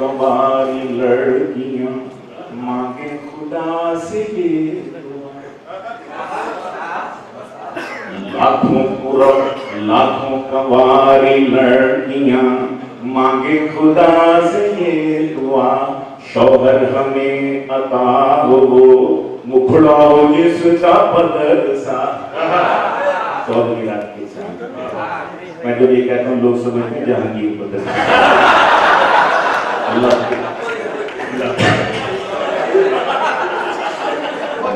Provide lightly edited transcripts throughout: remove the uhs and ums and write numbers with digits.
कंवारी लड़कियां मांगे खुदा से ये लाखों कंवारी लड़कियां मांगे खुदा से ये दुआ, शौहर हमें अता हो वो मुखड़ा हो जिसका बदल सा। चौधरी रात के साथ मैं जब ये कहता हूँ लोग समझते हैं जहांगीर बदल अल्लाह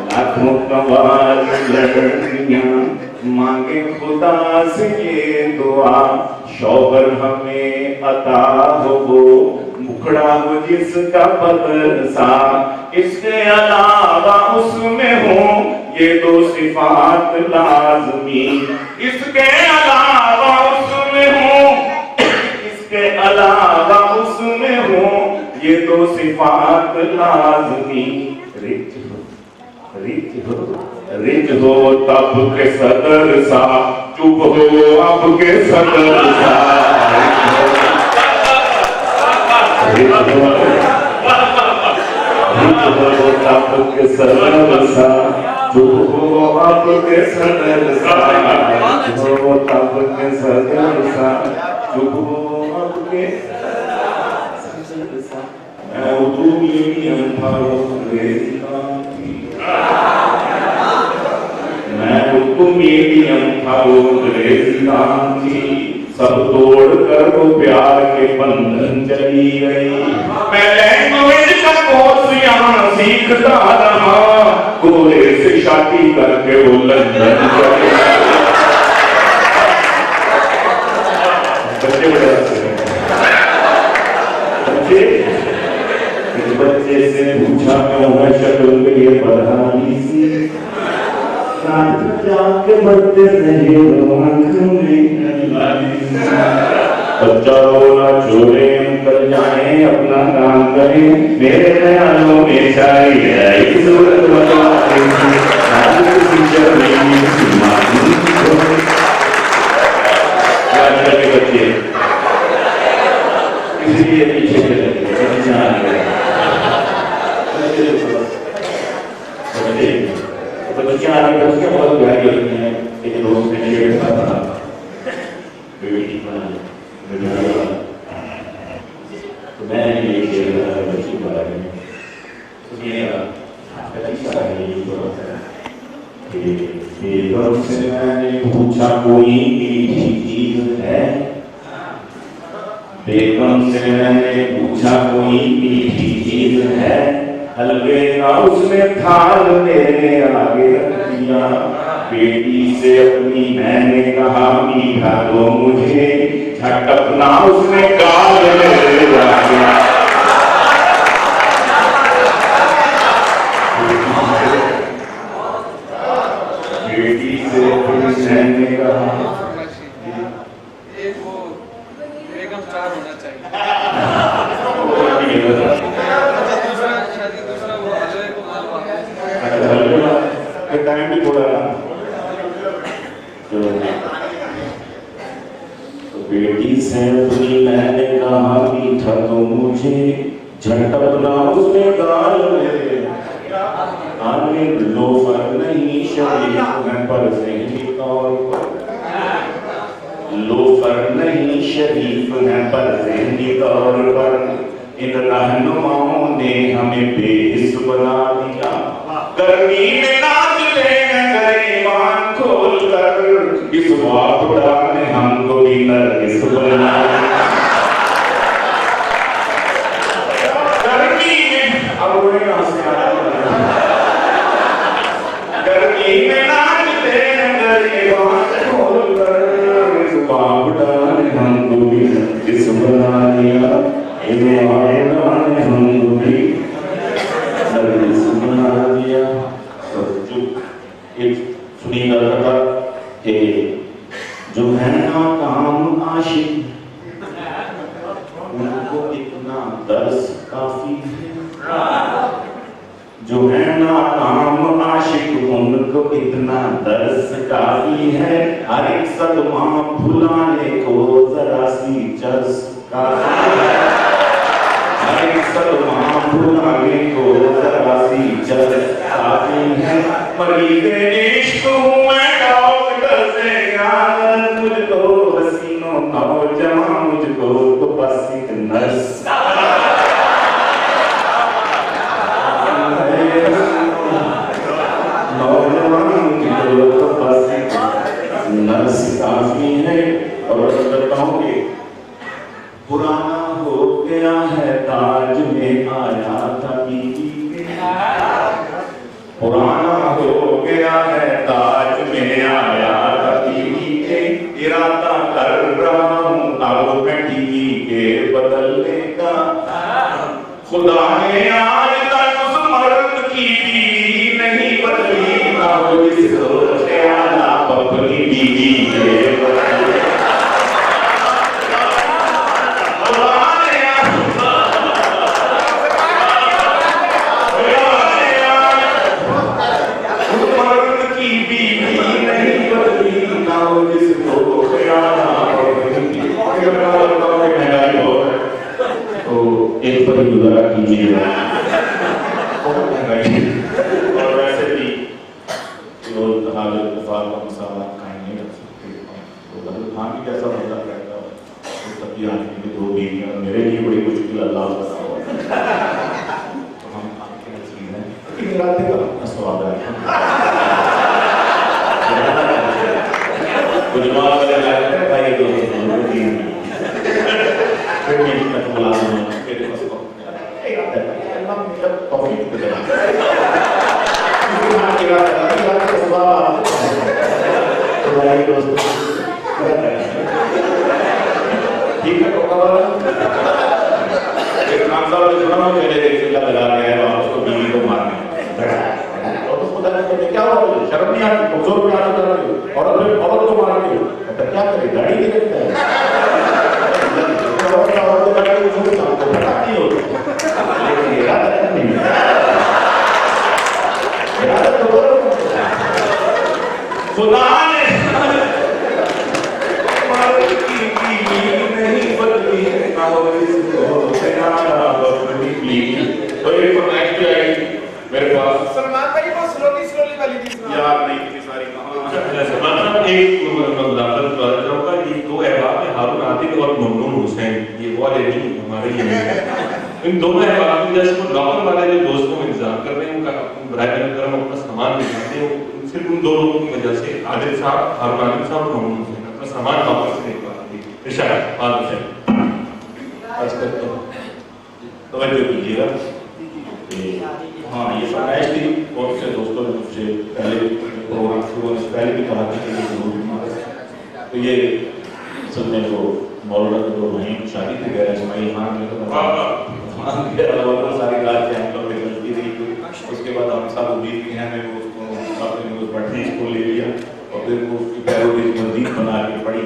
लाखों कंवारी लड़कियां मांगे खुदा से ये दुआ, शौहर हमें अता हो वो मुखड़ा हो जिसका बदल सा। इसके अलावा उसमें हो ये दो सिफात लाजमी, इसके अलावा उसमें हो, इसके अलावा उसमें हो ये दो सिफात लाजमी। रिच हो तब के सदर सा, चुप हो अब के सदर सा। रिच हो तब के सदर सा, चुप हो अब के सदर सा। हो तब के सदर सा, चुप हो अब के सदर सा। मैं मीडियम था वो अंग्रेजी, सब तोड़ कर वो प्यार के बंधन चली गई। मैं लैंग्वेज का कोर्स यहाँ सीखता रहा, गोरे से शादी करके वो लंदन चली गई। बच्चे से पूछा क्यों है शक्ल में ये बदहाली सी, जाके बढ़ते रहे आँख में बच्चा रोना छोड़े हम कर जाए अपना काम करें, मेरे ख्यालों में चाहिए आई सूरत बदलाए बच्चे इसलिए पीछे चले बच्चियां आगे उसके बहुत प्यारी होती हैं। एक दोस्त ने शेयर था बेटी बना तो मैं ये शेयर था बच्ची के बारे में। बेगम से मैंने पूछा कोई मीठी चीज है, बेगम से मैंने पूछा कोई मीठी चीज है, हलवे का उसने थाल मेरे आगे रख दिया। बेटी से अपनी मैंने कहा मीठा दो मुझे, झटकना उसने गाल मेरे आगे। बेटी से अपनी मैंने कहा एक वो बेगम स्टार होना चाहिए। टाइम भी थोड़ा तो बेटी से अपनी मैंने कहा मीठा तो मुझे, झटकना उसने गाल मेरे आने। लोफर नहीं शरीफ है पर ज़हनी तौर पर, लोफर नहीं शरीफ है पर ज़हनी तौर पर, इन रहनुमाओं ने हमें बेहिस बना दिया। गर्मी में नाच ले ईमान खोल कर, इस वापड़ा ने हमको भी नरगिस बना दिया। गर्मी में अब गर्मी में नाच ले ईमान खोल कर, इस वापड़ा ने हमको भी नरगिस बना दिया। इन्हें आएगा ने हमको भी नरगिस बना दिया। एक सुनीता कथा कि जो है नाकाम आशिक उनको इतना दर्स काफी है, जो है नाकाम आशिक उनको इतना दर्स काफी है। हर एक सदमा भुलाने को जरा सी चर्स काफी है। सलमान पुराने को जरा सी जलती है मरीज इश्क हूँ मैं डॉक्टर से ज्ञान मुझको हसीनों नौजवान मुझको तो बस एक नर्स नौजवान मुझको तो बस एक नर्स काफी है। और करता हूँ कि पुराना हो गया है ताज में आया था बीवी के पुराना हो गया है ताज में आया था बीवी के इरादा कर रहा हूँ अब मैं टीवी के बदलने का खुदा ने आज तक उस मर्द की बीवी नहीं बदली ना वो जिसको ख्याल अपनी बीवी के बदले एक पर गुजारा कीजिएगा और वैसे भी जो हालत दफार का मसाला कायम नहीं रख सकते तो बदल खान भी कैसा मजा रहता है तो तभी आदमी की दो बीवियां मेरे लिए बड़ी मुश्किल अल्लाह बता हुआ तो हम आपके नसीब हैं लेकिन रात का अपना स्वाद है कुछ बात वाले लगता है भाई दोस्त फिर मैं तक बुला दूंगा मेरे पास अल्लाह मेरा तौफीक दे दे किसी की बात है सुबह तो भाई दोस्त ठीक है तो एक नाम साहब ने सुना मेरे चिल्ला लगा के है और उसको बीवी को मारने और उसको कहते क्या हुआ शर्म नहीं आती कमजोर पे आना कर रही हो और औरत को मार रही हो तो क्या करे गाड़ी नहीं रखता है खुदा ने मर्द की बीवी नहीं बदली ना हो इसको ख्याल अपनी बीवी तो एक फरमाइश भी आई मेरे पास सलमान भाई वो स्लोली वाली थी यार नहीं इतनी सारी कहां मतलब एक मुलाकात बात होगा ये दो अहबाब है हारून आतिक और मुमनून हुसैन ये वो वाले नहीं हमारे ये इन दोनों अहबाब में जैसे वो लॉकर वाले जो दोस्तों में इंतजार कर रहे हैं उनका बराए करम अपना सामान दिखाते हैं सिर्फ उन दो लोगों की वजह से आदिल साहब हारून आतिक साहब और मुमनून हुसैन अपना सामान वापस नहीं पाते इरशाद बात है आज तक तो तवज्जो कीजिएगा हाँ ये फरमाइश थी बहुत से दोस्तों ने मुझसे पहले प्रोग्राम शुरू होने से पहले भी कहा था कि ये जरूर तो ये असल में जो मौलाना के जो वहीं शादी थी गैर इस्माइल खान में तो सारी रात से हम लोग चलती रही उसके बाद हम सब उम्मीद के हैं मैंने उसको अपने पढ़ने को ले लिया और फिर वो उसकी पैरोडी मजीद बना के पढ़ी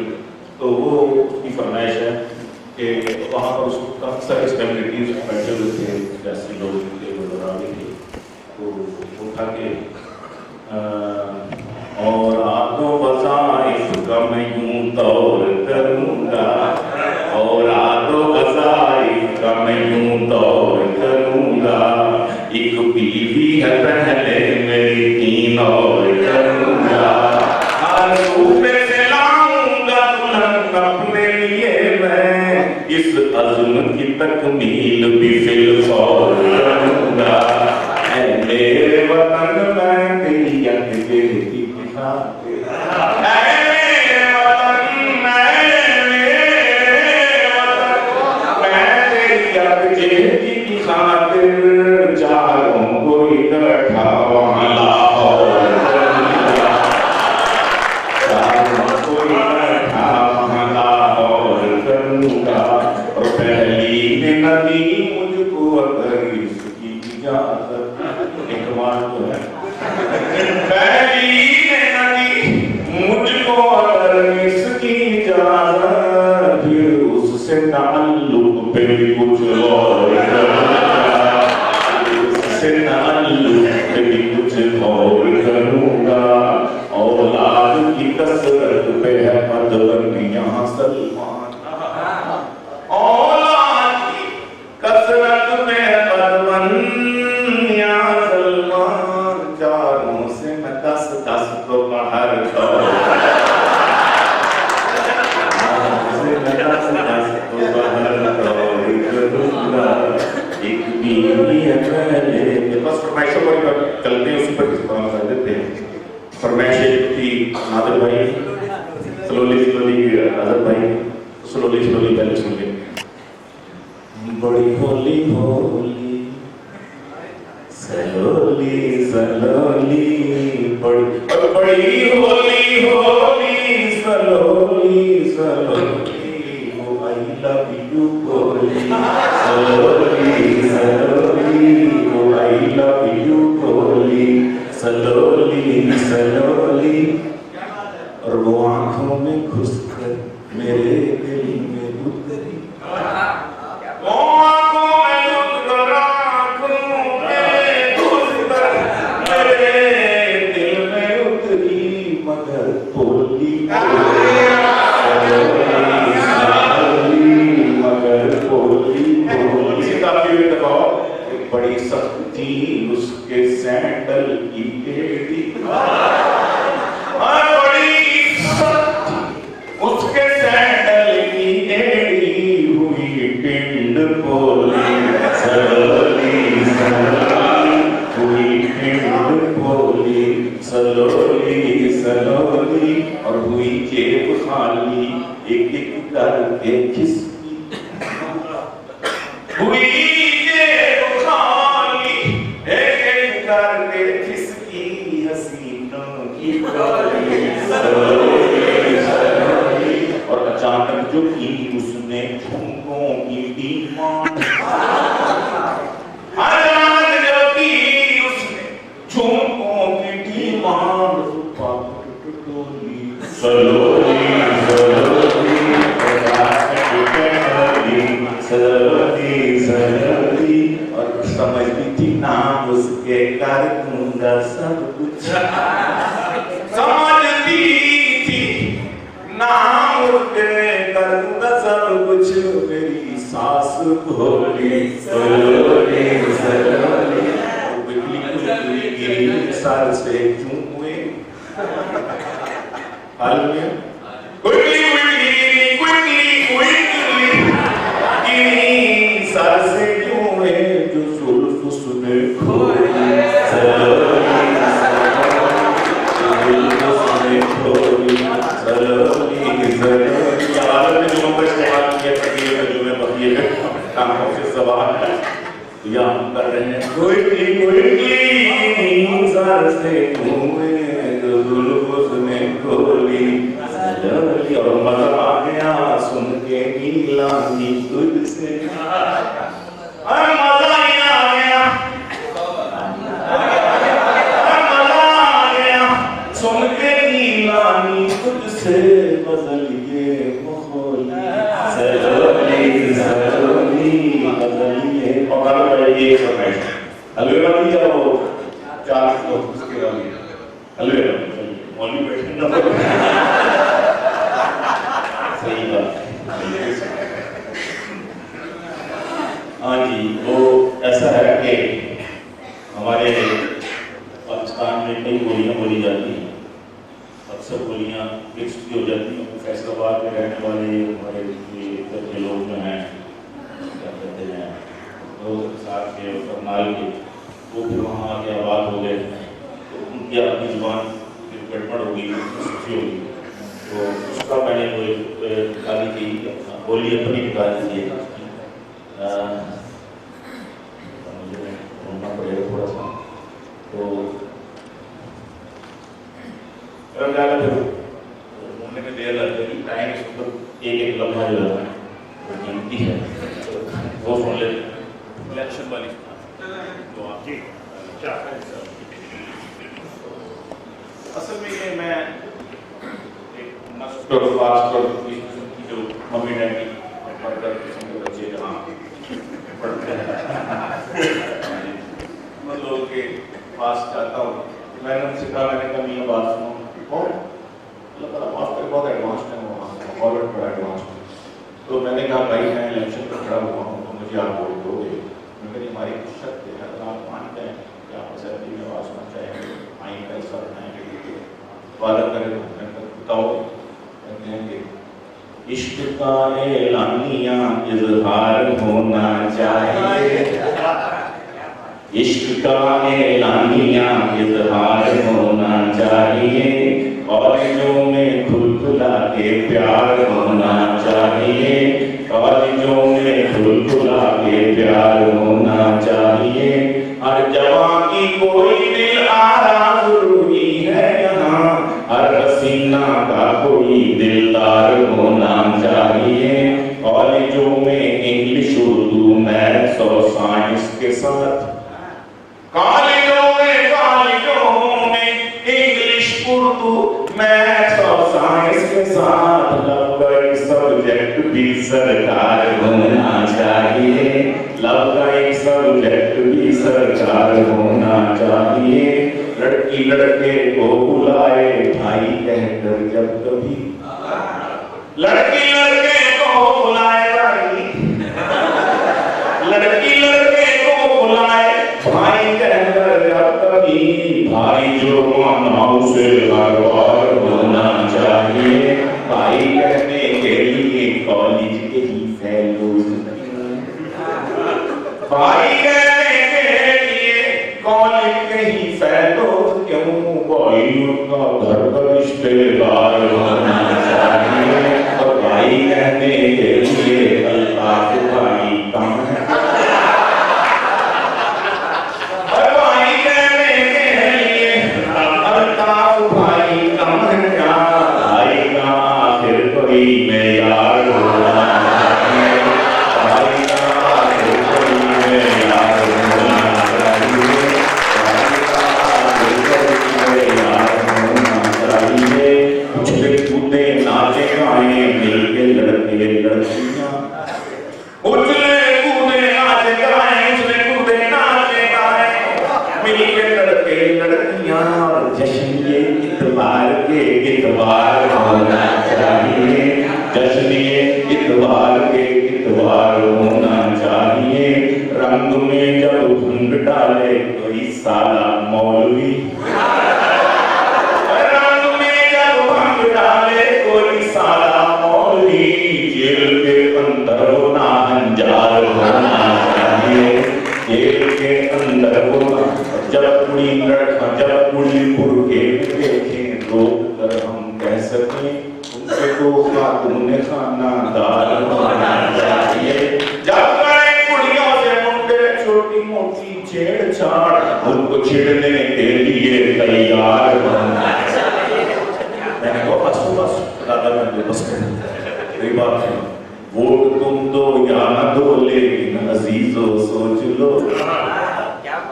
तो वो उसकी फरमाइश है कि वहाँ पर उसको काफ़ी सारे स्टेबिलिटीज बैठे हुए थे जैसे लोग थे वो लड़ावी थे तो उठा के और आदो वज़ाइफ का मैं यूं दौर करूँगा और आदो वज़ाइफ का मैं यूं दौर करूँगा एक बीवी है पहले मेरी तीन और करूँगा हर सूबे से लाऊंगा दुल्हन अपने लिए मैं इस अज़्म की तकमील भी फिल फौर करूँगा मेरे वतन में तेरी यद बेटी की खातिर मेरे वतन में तेरी यद बेटी की खातिर चारों को इकट्ठा वहाँ लाहौर करूँगा चारों को इकट्ठा वहाँ लाहौर करूँगा और पहली नदी मुझको अगर इसकी इजाजत इकबाल तो है पहली नदी मुझको अगर इसकी इजाजत फिर उससे ताल्लुक पे भी कुछ और करूँगा उससे ताल्लुक पे भी कुछ और करूँगा औलाद की कसरत पे है पदबंदियाँ सलमान औलाद की कसरत स्लोली आजाद भाई स्लोली पहले सुन ले। बड़ी होली होली स्लोली स्लोली बड़ी होली होली स्लोली स्लोली वो आई लव यू होली स्लोली स्लोली वो आई लव यू होली स्लोली स्लोली और वो आंखों में घुसकर मेरे दिल में उतरी वो आंखों में उतर आंखों में घुसकर मेरे दिल में उतरी मगर बोली मगर बोली इसी काफी में दबाओ एक बड़ी सख्ती उसके सैंडल की टेढ़ी उसके सैंडल की टेढ़ी हुई पिंड बोली सलोली सलोली हुई पिंड बोली सलोली सलोली और हुई जेब खाली एक एक करके खिसकी हुई जेब खाली एक एक करके खिसकी हसीनों की गोली सलोली सलोली और अचानक जो की उसने झुमकों की डिमांड अचानक जो की उसने झुमकों की डिमांड टोली सलोली सलोली सलोली और समझती थी नाम उसके कर दूंगा सब कुछ समझती थी नाम उसके कर दूंगा सब कुछ मेरी सास भोली सलोली सलोली बिजली सर से क्यों हुए हाल में सर से क्यों हुए जो जुल्फ उसने खोली सलोली सलोली सलोली सलोली यार में जो इस्तेमाल किया तकिए में जो मैं बकिए कामों से सवाल है या हम कर रहे हैं कोई सर से क्यों हुए जो जुल्फ उसने खोली सलोली और मजा आ गया सुन के नीलामी तुझसे मजा ही आ गया मजा आ गया सुन के नीलामी तुझसे बदलिए मखौली सलोली सलोली बदलिए और ये फरमाइश हलवे वाली या वो चार उसके वाली हलवे मौली बैठे ना सही बात हाँ जी वो ऐसा है कि हमारे पाकिस्तान में कई बोलियाँ बोली जाती हैं अक्सर बोलियाँ मिक्स भी हो जाती हैं फैसलाबाद में रहने वाले हमारे इधर के लोग जो हैं क्या कहते हैं लोग साथ के करनाल के वो फिर वहाँ आके आबाद हो गए तो उनकी अपनी जुबान गड़बड़ होगी सूखी होगी तो उसका मैंने वो निकाली थी बोली अपनी निकाली थी मुझे ढूंढना पड़ेगा थोड़ा सा तो ढूंढने में देर लगेगी टाइम इसको एक एक लम्हा जो है वो कीमती है वो सुन ले इलेक्शन वाली तो आप जी क्या असल में ये मैं जो मम्मी डैडी पढ़कर किसी के बच्चे जहाँ पढ़ते हैं लोगों के पास जाता हूँ मैंने उनसे कहा मैंने कहा ये बात सुनो अल्लाह ताला माफ करे बहुत एडवांस है वहाँ और बड़ा एडवांस तो मैंने कहा भाई मैं इलेक्शन पर खड़ा हुआ हूँ तो मुझे आप वोट दोगे मगर हमारी कुछ शर्त है अगर आप मानते हैं कि आप असेंबली में आवाज़ सुनना चाहेंगे आइन का हिस्सा बनाएंगे वादा करें तो बताओ इश्क का एलानिया इजहार होना चाहिए इश्क का एलानिया इजहार होना चाहिए कॉलेजों में खुलखुला के प्यार होना चाहिए, कॉलेजों में खुलखुला के प्यार होना चाहिए, हर जवां की कोई दिल आरा जरूरी है यहाँ, हर हसीना का कोई दिलदार होना चाहिए, कॉलेजों में इंग्लिश उर्दू मैथ्स और साइंस के साथ, कॉलेजों में इंग्लिश उर्दू मैथ्स और साइंस के साथ लव का एक सब्जेक्ट भी सरकार होना चाहिए, लव का एक सब्जेक्ट भी सरकार होना चाहिए, लड़की लड़के को बुलाए भाई कहकर जब कभी, लड़की लड़के को बुलाए भाई, लड़की लड़के को बुलाए भाई कहकर जब कभी, भाई जो मानाओ से हर बार होना चाहिए, भाई कहने के लिए कॉलेज के ही फेलोज नहीं, भाई कहने के लिए कॉलेज के ही फेलोज क्यों, बॉलीवुड का घर का रिश्तेदार होना चाहिए, और भाई कहने के लिए अल्ताफ भाई कम है, और भाई कहने के लिए अल्ताफ भाई कम है क्या, भाई का आखिर कोई मेयार होना चाहिए, भाई का आखिर कोई मेयार होना चाहिए, भाई का आखिर कोई मेयार होना चाहिए, उछले कूदे नाचे गाए मिलके लड़के लड़कियां, उछले कूदे नाचे गाए, उछले कूदे नाचे गाए मिलके लड़के लड़कियां, और जश्न ये इतवार के इतवार होना चाहिए, जश्न ये इतवार के इतवार होना चाहिए, रंग में जब भंग डाले कोई साला मौलवी, रंग में जब भंग डाले कोई साला मौलवी, जेल के अंदर होना हंजार होना चाहिए, जेल के अंदर होना, जब कुड़ी लड़का जब कुड़ी बुर्के देखें रोक कर हम कह सकें उनसे को खातून खाना दार होना चाहिए, जब बड़े कुड़ियों से मुंडे छोटी मोटी छेड़छाड़ उनको छेड़ने के लिए तैयार होना चाहिए, मैंने कहा बस दादा मैं बस मेरी बात है, वोट तुम दो या न दो लेकिन अजीजों सोच लो,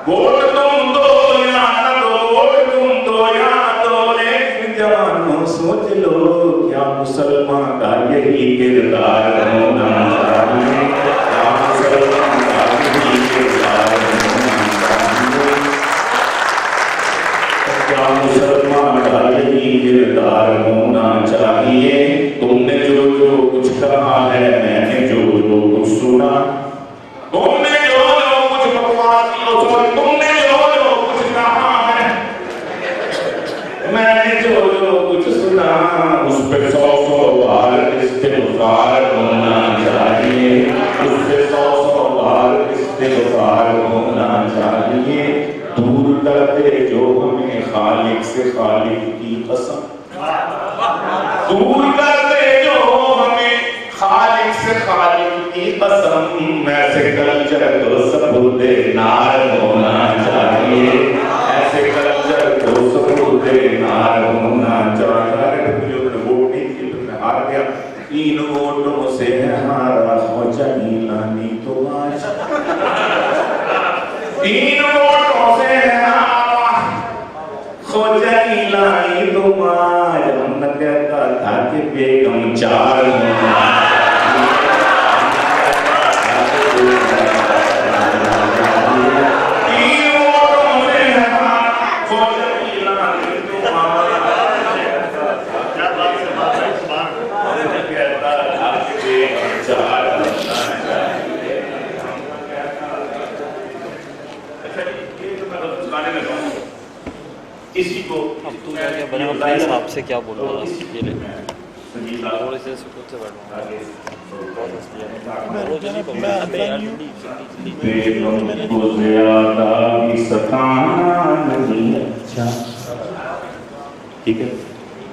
वोट तुम दो या न दो, वोट तुम दो या न दो लेकिन जवानों सोच लो, क्या मुसलमान का यही किरदार होना चाहिए, क्या मुसलमान का यही किरदार होना चाहिए, क्या मुसलमान का यही किरदार होना चाहिए, तुमने जो जो कुछ कहा है मैंने जो जो कुछ सुना, तुमने जो जो कुछ बकवास तुमने जो जो कुछ कहा है मैंने जो जो कुछ सुना, उस पे 100 बार इस्तिग़फ़ार होना चाहिए, उस पे 100 बार इस्तिग़फ़ार होना चाहिए, दूर कर दे जो हमें खालिक से खालिक की कसम, दूर कर दे जो हमें खालिक से खालिक की कसम, ऐसे कल्चर को सबूते नार होना चाहिए, ऐसे कल्चर को सबूते नार होना चाहिए, जो वोटिंग में हार गया 3 वोटों से हारा ख्वाजा नीलानी तो आज 3 वोटों से हारा ख्वाजा नीलानी तो आज, हमने कहता था कि बेगम 4 होना किसी को अब तू क्या क्या बना अपने हिसाब से क्या बोल रहा है ये ले थोड़े से सुकून से बैठो बहुत हंसती है रोज नहीं मैं बेगम को ज़्यादा भी सताना नहीं अच्छा, ठीक है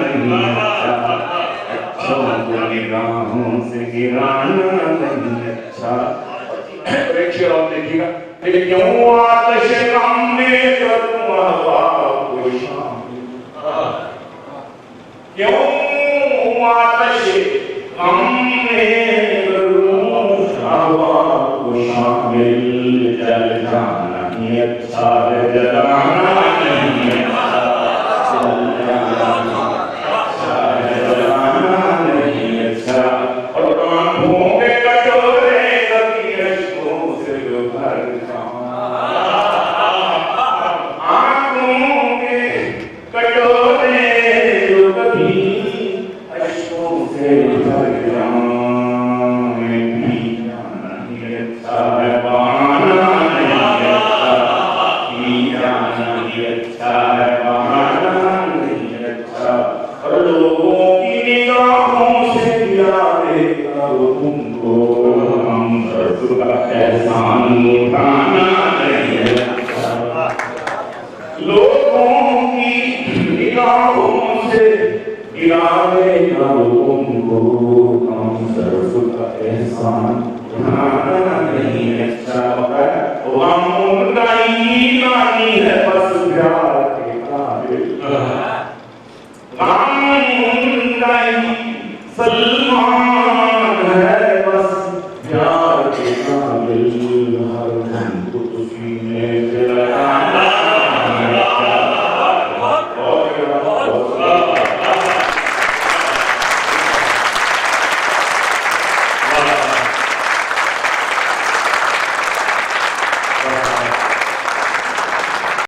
नहीं अच्छा, अच्छों को निगाहों से गिराना नहीं अच्छा। एक शेर और देखिएगा, क्यों आतिश गम में करूं हवा को शामिल, क्यों आतिश गम में करूं हवा को शामिल, जल जाना ही अच्छा है जलाना नहीं अच्छा, जल जाना अच्छा है जलाना नहीं अच्छा। और आंखों के कटोरे कभी अश्कों से भर जाऊं, आंखों के कटोरे जो कभी अश्कों से भर जाऊं, पी जाना ही अच्छा है बहाना नहीं अच्छा, पी जाना ही अच्छा है बहाना नहीं अच्छा। और लोगों की निगाहों से गिराने का तुमको हम दर्द का एहसान उठाना नहीं अच्छा, लोगों की निगाहों से गिराने का तुमको हम दर्द का एहसान उठाना नहीं अच्छा। हम उनका ईमानी है बस प्यार के काबिल, सलमान है बस प्यार के काबिल।